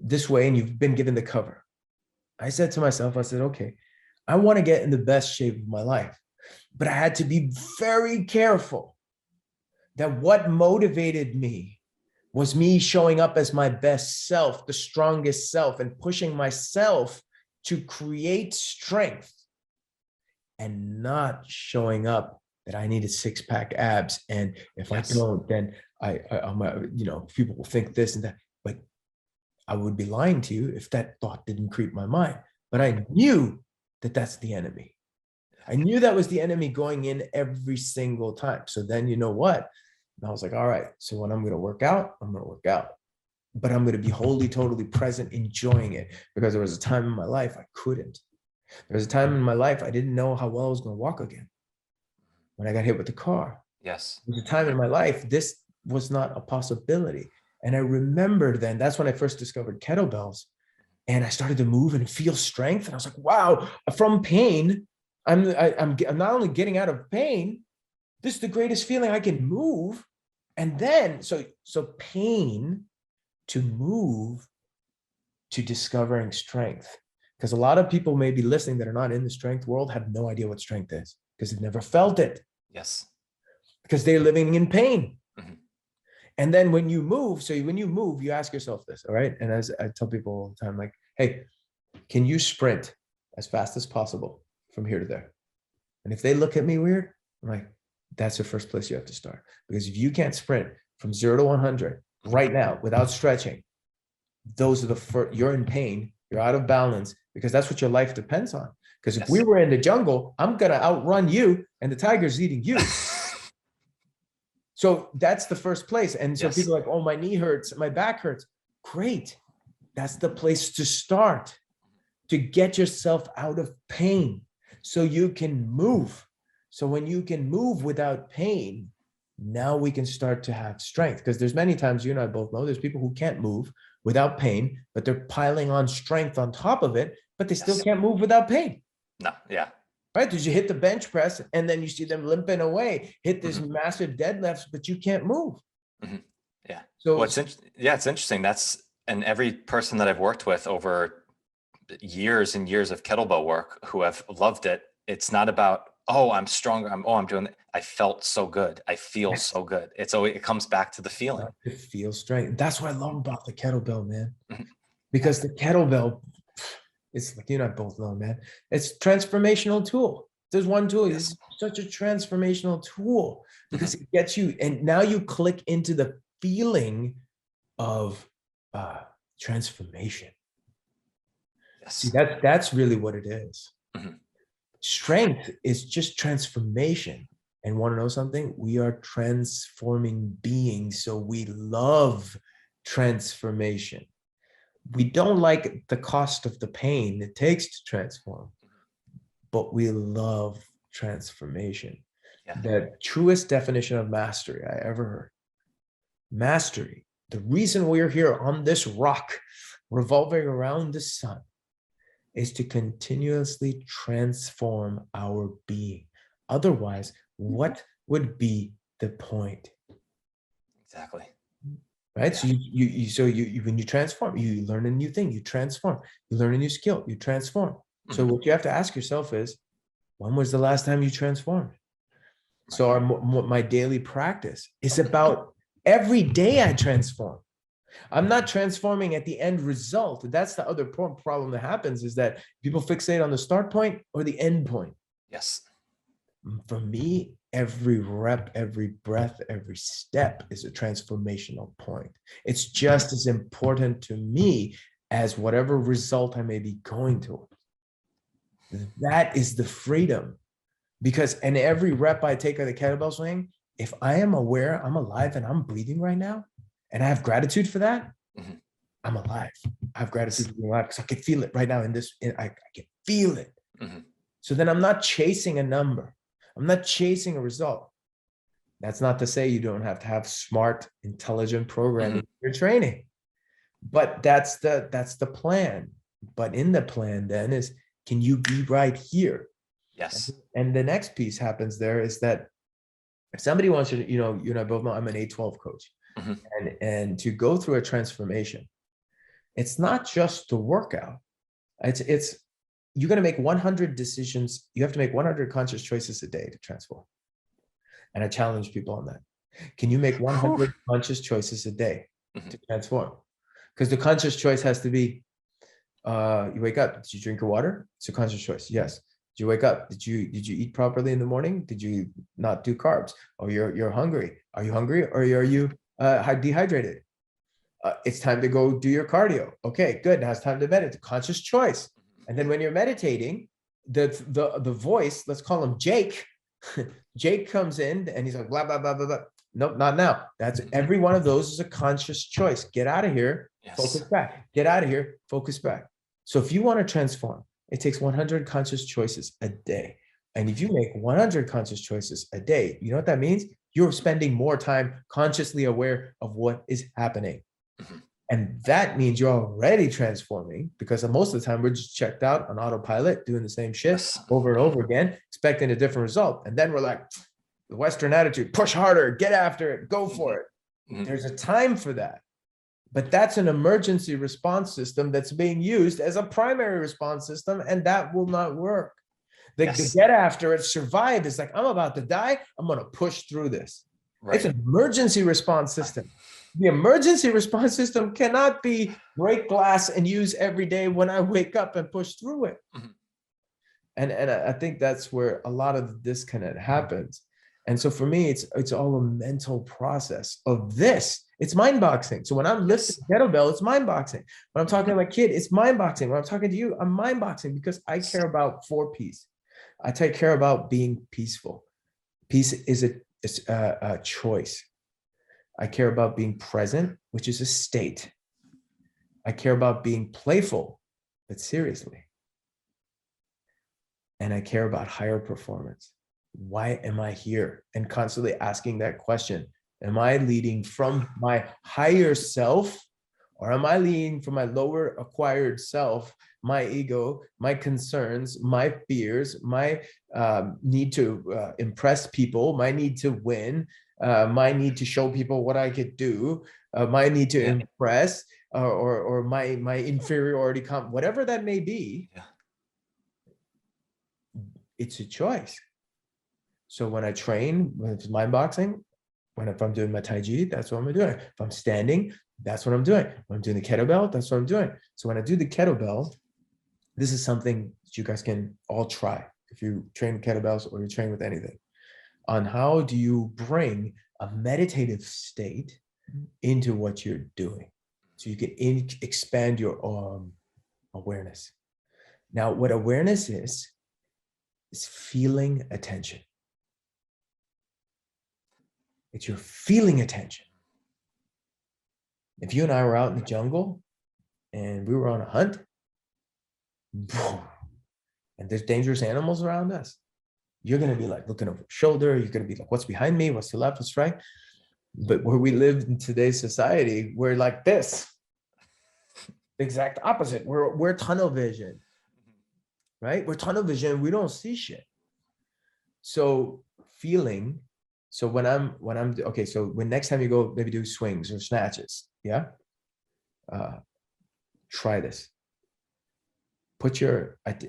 this way, and you've been given the cover. I said to myself, I said, okay, I want to get in the best shape of my life, but I had to be very careful that what motivated me was me showing up as my best self, the strongest self, and pushing myself to create strength, and not showing up that I needed six-pack abs. And if I don't, then I'm people will think this and that, but I would be lying to you if that thought didn't creep my mind. But I knew that that's the enemy. I knew that was the enemy going in every single time. So then, you know what? And I was like, all right, so when I'm going to work out, I'm going to work out, but I'm going to be wholly, totally present, enjoying it, because there was a time in my life I couldn't. There was a time in my life I didn't know how well I was going to walk again when I got hit with the car. Yes. There was a time in my life this was not a possibility. And I remembered then, that's when I first discovered kettlebells, and I started to move and feel strength. And I was like, wow, from pain, I'm not only getting out of pain, this is the greatest feeling. I can move. And then, so pain to move to discovering strength. Because a lot of people may be listening that are not in the strength world have no idea what strength is, because they've never felt it. Yes. Because they're living in pain. Mm-hmm. And then when you move, you ask yourself this, all right? And as I tell people all the time, like, hey, can you sprint as fast as possible from here to there? And if they look at me weird, I'm like, that's the first place you have to start. Because if you can't sprint from 0 to 100 right now without stretching, those are the first, you're in pain, you're out of balance, because that's what your life depends on. Because if we were in the jungle, I'm going to outrun you and the tiger's eating you. So that's the first place. And so people are like, oh, my knee hurts, my back hurts. Great. That's the place to start, to get yourself out of pain so you can move. So when you can move without pain, now we can start to have strength. Because there's many times, you and I both know, there's people who can't move without pain, but they're piling on strength on top of it, but they still can't move without pain. No, yeah. Right? Because you hit the bench press and then you see them limping away, hit this massive deadlifts, but you can't move. Mm-hmm. Yeah. So it's interesting. And every person that I've worked with over years and years of kettlebell work who have loved it, it's not about, oh, I'm stronger. I'm doing it. I felt so good. I feel so good. It comes back to the feeling. It feels straight. That's what I love about the kettlebell, man. Mm-hmm. Because the kettlebell, it's like, you and I both know, man, it's a transformational tool. There's one tool. It's such a transformational tool because it gets you, and now you click into the feeling of transformation. Yes. See, that's really what it is. Mm-hmm. Strength is just transformation. And want to know something? We are transforming beings, so we love transformation. We don't like the cost of the pain it takes to transform, but we love transformation. Yeah. The truest definition of mastery I ever heard. Mastery. The reason we're here on this rock revolving around the sun is to continuously transform our being. Otherwise, what would be the point? Exactly. Right. Yeah. So when you transform, you learn a new thing, you transform, you learn a new skill, you transform. So what you have to ask yourself is, when was the last time you transformed? Right. So my daily practice is about every day I transform. I'm not transforming at the end result. That's the other problem that happens, is that people fixate on the start point or the end point. Yes. For me, every rep, every breath, every step is a transformational point. It's just as important to me as whatever result I may be going to. That is the freedom. Because in every rep I take of the kettlebell swing, if I am aware I'm alive and I'm breathing right now, and I have gratitude for that, I'm alive. I have gratitude for being alive because I can feel it right now I can feel it. So then I'm not chasing a number. I'm not chasing a result. That's not to say you don't have to have smart, intelligent programming in your training, but that's the plan. But in the plan then is, can you be right here? Yes. And the next piece happens there is that if somebody wants you, you and I both know I'm an A12 coach, and to go through a transformation, it's not just the workout. It's you're going to make 100 decisions. You have to make 100 conscious choices a day to transform. And I challenge people on that. Can you make 100 conscious choices a day to transform? Because the conscious choice has to be, you wake up, did you drink your water? It's a conscious choice. Yes. Did you wake up? Did you eat properly in the morning? Did you not do carbs? Or you're hungry? Are you hungry, or are you dehydrated? It's time to go do your cardio. Okay, good. Now it's time to meditate. Conscious choice. And then when you're meditating, the voice, let's call him Jake. Jake comes in and he's like, blah, blah, blah, blah, blah. Nope, not now. That's every one of those is a conscious choice. Get out of here, focus back. Get out of here, focus back. So if you want to transform, it takes 100 conscious choices a day. And if you make 100 conscious choices a day, you know what that means? You're spending more time consciously aware of what is happening. And that means you're already transforming, because most of the time we're just checked out on autopilot, doing the same shit over and over again, expecting a different result. And then we're like, the Western attitude, push harder, get after it, go for it. There's a time for that. But that's an emergency response system that's being used as a primary response system, and that will not work. The get after it, survive is like, I'm about to die, I'm going to push through this. Right. It's an emergency response system. The emergency response system cannot be break glass and use every day when I wake up and push through it. And I think that's where a lot of the disconnect happens. And so for me, it's all a mental process of this. It's mind boxing. So when I'm lifting kettlebell, it's mind boxing. When I'm talking to my kid, it's mind boxing. When I'm talking to you, I'm mind boxing, because I care about 4 P's. I take care about being peaceful. Peace is a choice. I care about being present, which is a state. I care about being playful, but seriously. And I care about higher performance. Why am I here? And constantly asking that question. Am I leading from my higher self, or am I leading from my lower acquired self, my ego, my concerns, my fears, my need to impress people, my need to win, my need to show people what I could do, my need to impress, or my inferiority, whatever that may be. It's a choice. So when I train, when it's mind boxing, if I'm doing my Tai Chi, that's what I'm doing. If I'm standing, that's what I'm doing. When I'm doing the kettlebell, that's what I'm doing. So when I do the kettlebell, this is something that you guys can all try if you train with kettlebells or you train with anything, on how do you bring a meditative state into what you're doing, so you can expand your awareness. Now, what awareness is feeling attention. It's your feeling attention. If you and I were out in the jungle and we were on a hunt, and there's dangerous animals around us, you're going to be like looking over your shoulder. You're going to be like, what's behind me? What's to the left? What's right? But where we live in today's society, we're like this. The exact opposite. We're tunnel vision, right? We're tunnel vision. We don't see shit. So feeling. So when I'm okay. So when next time you go, maybe do swings or snatches. Yeah. Try this.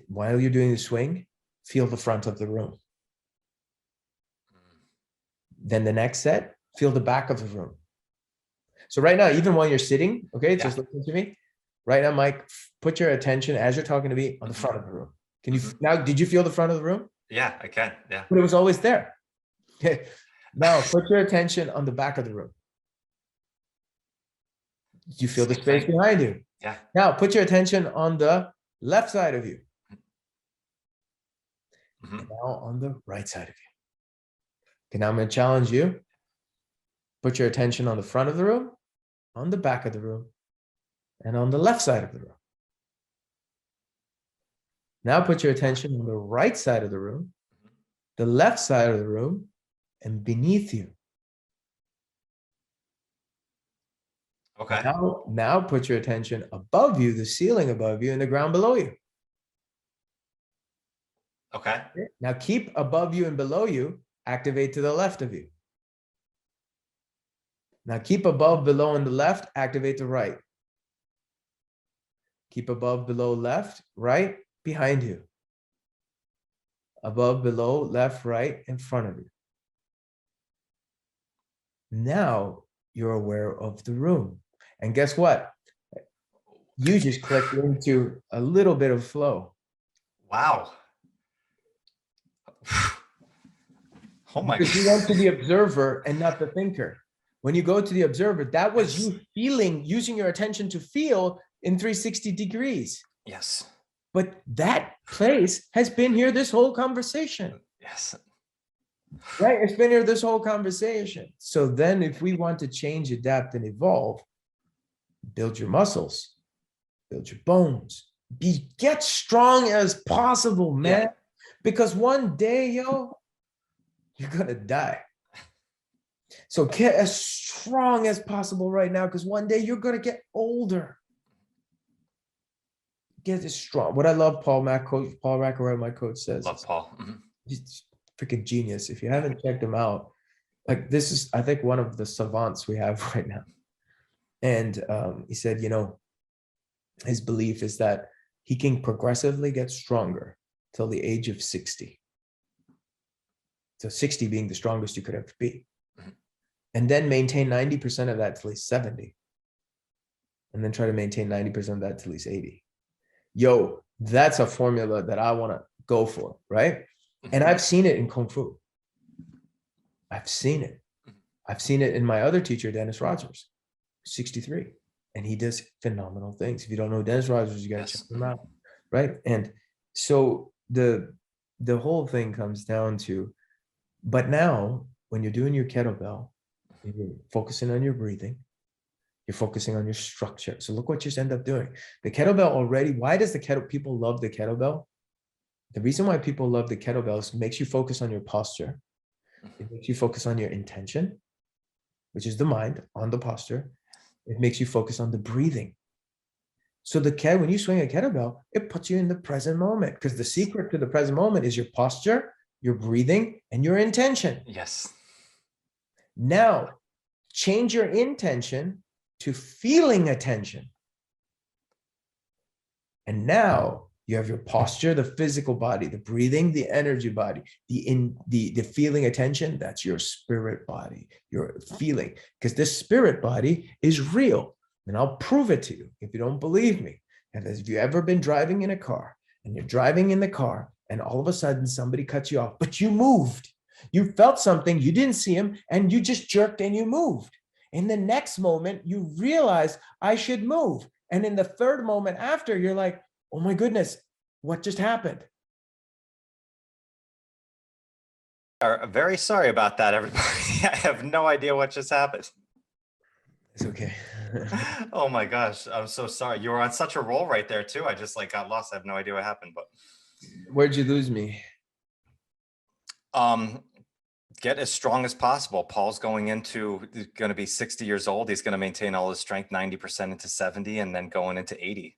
While you're doing the swing, feel the front of the room. Then the next set, feel the back of the room. So right now, even while you're sitting, okay, just listen to me. Right now, Mike, put your attention as you're talking to me on the front of the room. Can you now? Did you feel the front of the room? Yeah, I can. Yeah. But it was always there. Okay. Now put your attention on the back of the room. You feel the space behind you. Yeah. Now put your attention on the left side of you. And now on the right side of you. Okay, now I'm going to challenge you. Put your attention on the front of the room, on the back of the room, and on the left side of the room. Now put your attention on the right side of the room, the left side of the room, and beneath you. Okay. Now put your attention above you, the ceiling above you, and the ground below you. Okay. Now keep above you and below you, activate to the left of you. Now keep above, below, and the left, activate the right. Keep above, below, left, right, behind you. Above, below, left, right, in front of you. Now you're aware of the room. And guess what? You just clicked into a little bit of flow. Wow. Oh my God. Because you went to the observer and not the thinker. When you go to the observer, that was you feeling, using your attention to feel in 360 degrees. Yes. But that place has been here this whole conversation. Yes. Right? It's been here this whole conversation. So then if we want to change, adapt, and evolve, build your muscles, build your bones, get strong as possible, man. Yeah. Because one day, yo, you're going to die. So get as strong as possible right now, because one day you're going to get older. Get as strong. What I love, Paul McIlroy, my coach, says. Love Paul. He's freaking genius. If you haven't checked him out, like this is, I think, one of the savants we have right now. And he said, you know, his belief is that he can progressively get stronger till the age of 60. So 60 being the strongest you could ever be. And then maintain 90% of that till he's 70. And then try to maintain 90% of that till he's 80. Yo, that's a formula that I want to go for, right? And I've seen it in Kung Fu. I've seen it. I've seen it in my other teacher, Dennis Rogers, 63. And he does phenomenal things. If you don't know Dennis Rogers, you got to check him out, right? And so the whole thing comes down to, but now when you're doing your kettlebell, you're focusing on your breathing, you're focusing on your structure. So look what you end up doing. The kettlebell already, why does people love the kettlebell? The reason why people love the kettlebell is it makes you focus on your posture. It makes you focus on your intention, which is the mind, on the posture. It makes you focus on the breathing. So when you swing a kettlebell, it puts you in the present moment, because the secret to the present moment is your posture, your breathing, and your intention. Yes. Now, change your intention to feeling attention. And now you have your posture, the physical body, the breathing, the energy body, the feeling attention. That's your spirit body, your feeling, because this spirit body is real. And I'll prove it to you if you don't believe me. And if you've ever been driving in a car and you're driving in the car and all of a sudden somebody cuts you off, but you moved, you felt something, you didn't see him, and you just jerked and you moved. In the next moment, you realize I should move. And in the third moment after, you're like, oh my goodness, what just happened? Very sorry about that, everybody. I have no idea what just happened. It's okay. Oh my gosh, I'm so sorry. You were on such a roll right there too. I just got lost. I have no idea what happened, but where'd you lose me? get as strong as possible. Paul's going to be 60 years old. He's going to maintain all his strength 90% into 70 and then going into 80.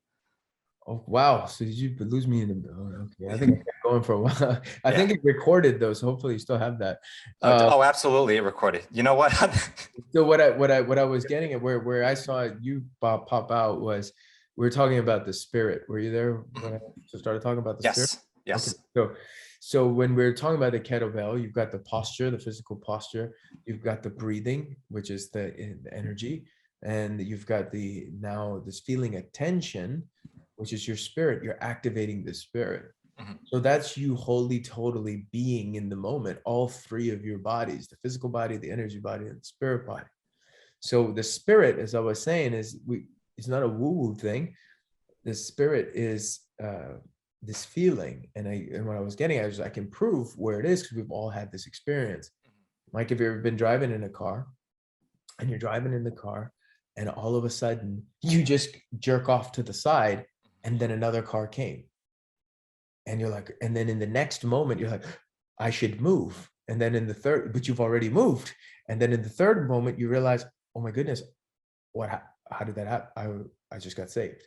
Oh, wow. So did you lose me in the middle? Okay. I think I kept going for a while. I think it recorded though, so hopefully you still have that. Oh, absolutely. It recorded. You know what? So what I was getting at, where I saw you pop out, was we were talking about the spirit. Were you there when I started talking about the spirit? Yes. Okay. So when we're talking about the kettlebell, you've got the posture, the physical posture. You've got the breathing, which is the energy, and you've got now this feeling of tension, which is your spirit. You're activating the spirit. So that's you wholly, totally being in the moment, all three of your bodies, the physical body, the energy body, and the spirit body. So the spirit, as I was saying, it's not a woo-woo thing. The spirit is this feeling. And what I was getting at is I can prove where it is because we've all had this experience. Mike, have you ever been driving in a car and you're driving in the car and all of a sudden you just jerk off to the side and then another car came? And you're like, and then in the next moment, you're like, I should move. And then in the third, but you've already moved. And then in the third moment, you realize, oh my goodness, how did that happen? I just got saved.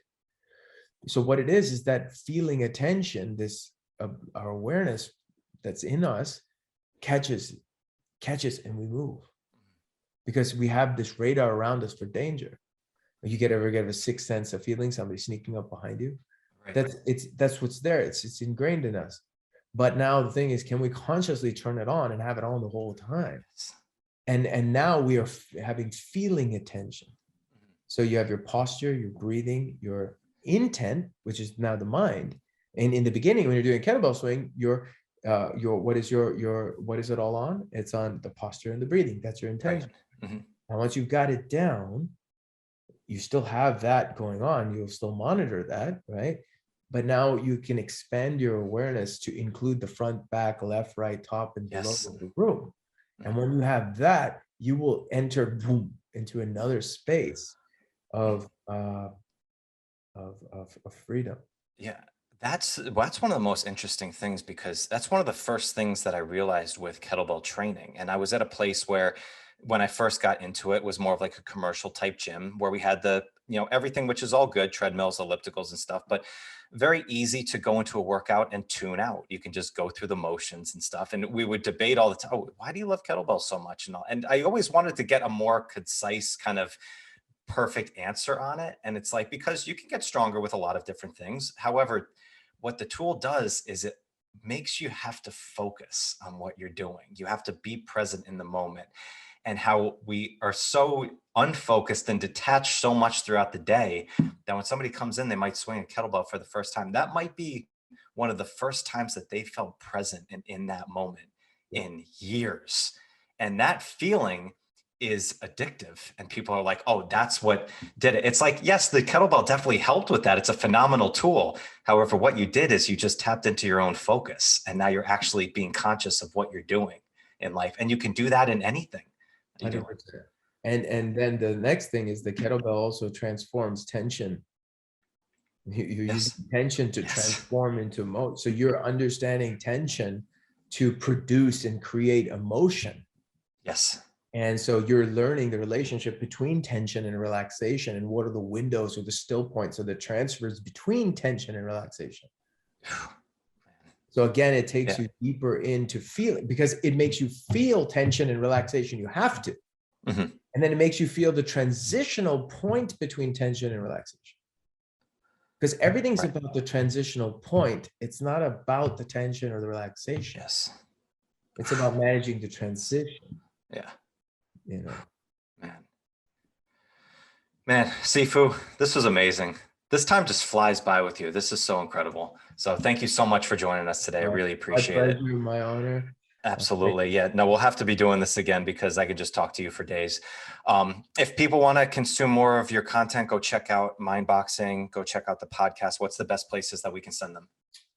So what it is that feeling attention, our awareness that's in us catches and we move. Because we have this radar around us for danger. You ever get a sixth sense of feeling somebody sneaking up behind you? Right. That's what's there. It's ingrained in us. But now the thing is, can we consciously turn it on and have it on the whole time? And now we are having feeling attention. So you have your posture, your breathing, your intent, which is now the mind. And in the beginning, when you're doing a kettlebell swing, what is it all on? It's on the posture and the breathing. That's your intention. Right. Now, once you've got it down, you still have that going on. You'll still monitor that, right? But now you can expand your awareness to include the front, back, left, right, top, and below of the room. And when you have that, you will enter into another space of freedom. Yeah, that's one of the most interesting things, because that's one of the first things that I realized with kettlebell training. And I was at a place where, when I first got into it, was more of like a commercial type gym where we had everything, which is all good, treadmills, ellipticals and stuff, but very easy to go into a workout and tune out. You can just go through the motions and stuff. And we would debate all the time, oh, why do you love kettlebells so much? And I always wanted to get a more concise kind of perfect answer on it. And it's like, because you can get stronger with a lot of different things. However, what the tool does is it makes you have to focus on what you're doing. You have to be present in the moment. And how we are so unfocused and detached so much throughout the day that when somebody comes in, they might swing a kettlebell for the first time. That might be one of the first times that they felt present and in that moment in years. And that feeling is addictive. And people are like, oh, that's what did it. It's like, yes, the kettlebell definitely helped with that. It's a phenomenal tool. However, what you did is you just tapped into your own focus. And now you're actually being conscious of what you're doing in life. And you can do that in anything. 100%. And then the next thing is the kettlebell also transforms tension. You use tension to transform into motion. So you're understanding tension to produce and create emotion. Yes. And so you're learning the relationship between tension and relaxation, and what are the windows or the still points or the transfers between tension and relaxation. So again, it takes you deeper into feeling, because it makes you feel tension and relaxation. You have to. And then it makes you feel the transitional point between tension and relaxation. Because everything's about the transitional point. It's not about the tension or the relaxation. Yes. It's about managing the transition. Yeah. Man, Sifu, this was amazing. This time just flies by with you. This is so incredible. So thank you so much for joining us today. I really appreciate it. My pleasure, my honor. Absolutely. Yeah. No, we'll have to be doing this again, because I could just talk to you for days. If people want to consume more of your content, go check out Mind Boxing, go check out the podcast. What's the best places that we can send them?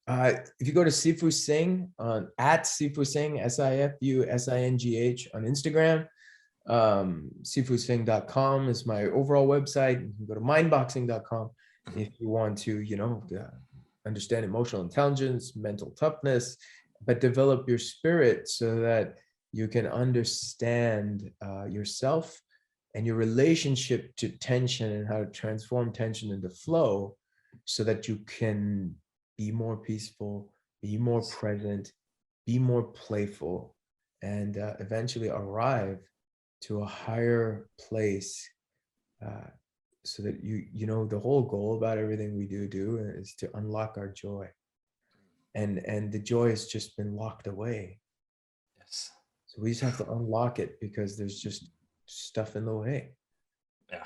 If you go to Sifu Singh at Sifu Singh, SIFUSINGH on Instagram, sifusingh.com is my overall website. You can go to mindboxing.com if you want to, understand emotional intelligence, mental toughness, but develop your spirit so that you can understand yourself and your relationship to tension and how to transform tension into flow so that you can be more peaceful, be more present, be more playful, and eventually arrive to a higher place, so that you know, the whole goal about everything we do is to unlock our joy, and the joy has just been locked away. Yes. So we just have to unlock it because there's just stuff in the way. Yeah.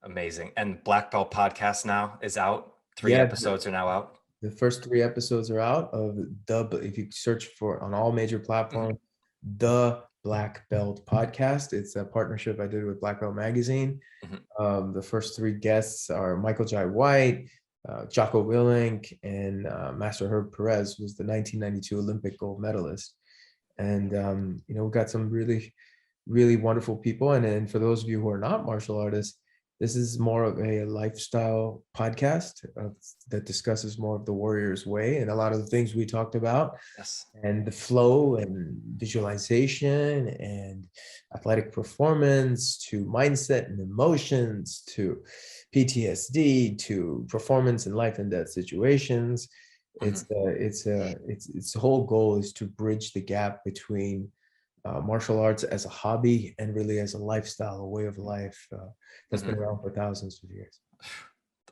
Amazing. And Blackbelt Podcast now is out. 3 Yeah, episodes are now out. the first 3 episodes are out of if you search for on all major platforms, the Blackbelt Podcast. It's a partnership I did with Blackbelt Magazine. The first 3 guests are Michael Jai White, Jocko Willink, and Master Herb Perez, who was the 1992 Olympic gold medalist. And you know, we got some really, really wonderful people. And for those of you who are not martial artists, this is more of a lifestyle podcast that discusses more of the warrior's way and a lot of the things we talked about. Yes. And the flow and visualization and athletic performance to mindset and emotions to PTSD to performance in life and death situations. Its the whole goal is to bridge the gap between martial arts as a hobby and really as a lifestyle, a way of life that's been around for thousands of years.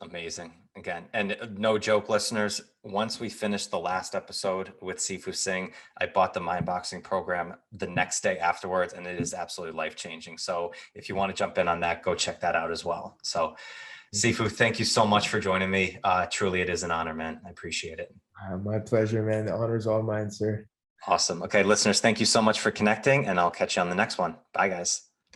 Amazing. Again, and no joke, listeners, once we finished the last episode with Sifu Singh, I bought the Mind Boxing program the next day afterwards, and it is absolutely life-changing. So if you want to jump in on that, go check that out as well. So Sifu, thank you so much for joining me. Truly, it is an honor, man. I appreciate it. My pleasure, man. The honor is all mine, sir. Awesome. Okay, listeners, thank you so much for connecting, and I'll catch you on the next one. Bye, guys.